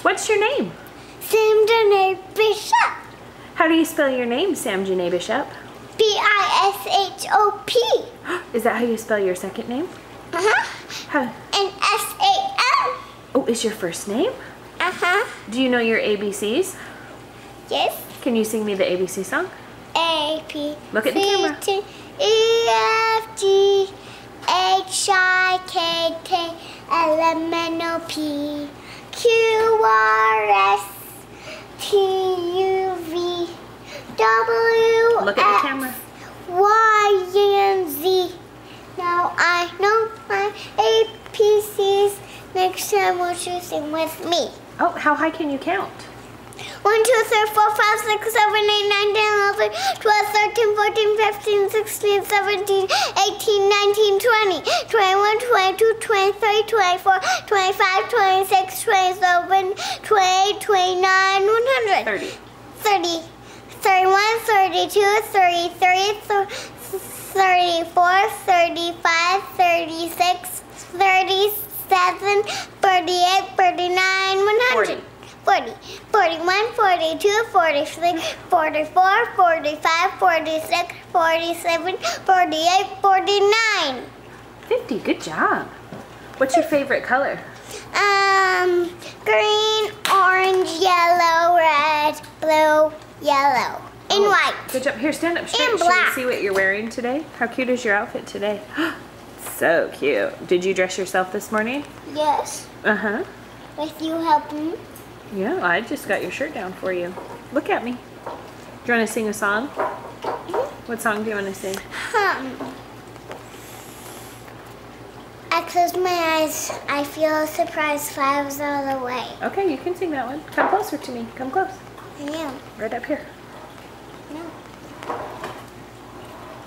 What's your name? Sam Janae Bishop. How do you spell your name, Sam Janae Bishop? Bishop. Is that how you spell your second name? How? And Sam. Oh, is your first name? Do you know your ABCs? Yes. Can you sing me the ABC song? A, P, Look at the camera. C, E, F, G, H, I, K, K, L, M, N, O, P, Q, R, S, T, U, V, W, Look at the X, camera. Y, and Z. Now I know my ABCs. Next time won't you sing with me? Oh, how high can you count? 1, 2, 3, 4, 5, 6, 7, 8, 9, 10, 11, 12, 13, 14, 15, 16, 17, 18, 19, 20, 21, 22, 23, 24, 25, 26, 27, 28, 29, 100. 30. 30, 31, 32, 33, 34, 35, 36, 37, 38, 39, 100. 40, 41, 42, 43, 44, 45, 46, 47, 48, 49. 50, good job. What's your favorite color? Green, orange, yellow, red, blue, yellow, and white. Good job. Here, stand up straight. And Should we black. see what you're wearing today? How cute is your outfit today? So cute. Did you dress yourself this morning? Yes. Uh-huh. With you helping. Yeah, I just got your shirt down for you. Look at me. Do you want to sing a song? What song do you want to sing? I close my eyes. I feel surprised 5 is all the way. Okay, you can sing that one. Come closer to me. Come close. I am. Right up here. No.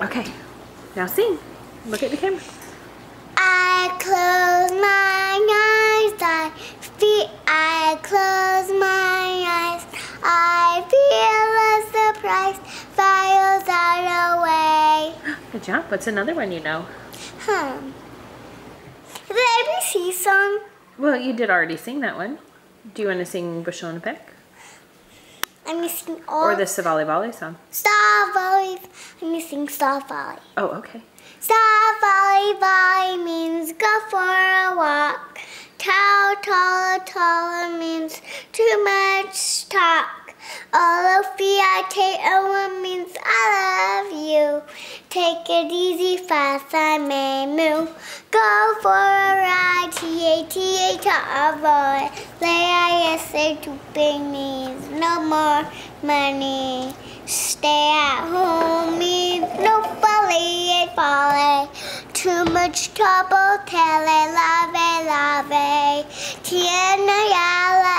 Okay, now sing. Look at the camera. I close my eyes. I close my eyes. I feel a surprise. 5 is all the way. Good job. What's another one you know? The ABC song. Well, you did already sing that one. Do you want to sing Bushel and Peck? I'm missing all. Or the Savali Valley song? Star Valley. I'm missing Star Valley. Oh, okay. Star Valley, Valley means go for a walk. Tall, taller, taller means too much talk. O-L-O-V-I-K-O-M means I love you. Take it easy, fast, I may move. Go for a ride, T-A-T-A to avoid. L-A-I-S-A to big means no more money. Stay at home means no folly, folly. Too much trouble, tele, lave. Tiana yala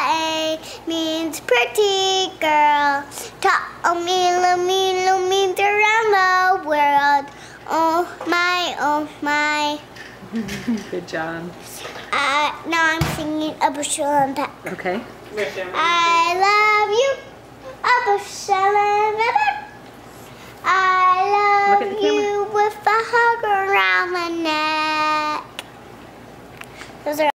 means pretty girl. Ta'omilo means around the world. Oh my. Good job. Now I'm singing a Bushel and Peck. Okay. I love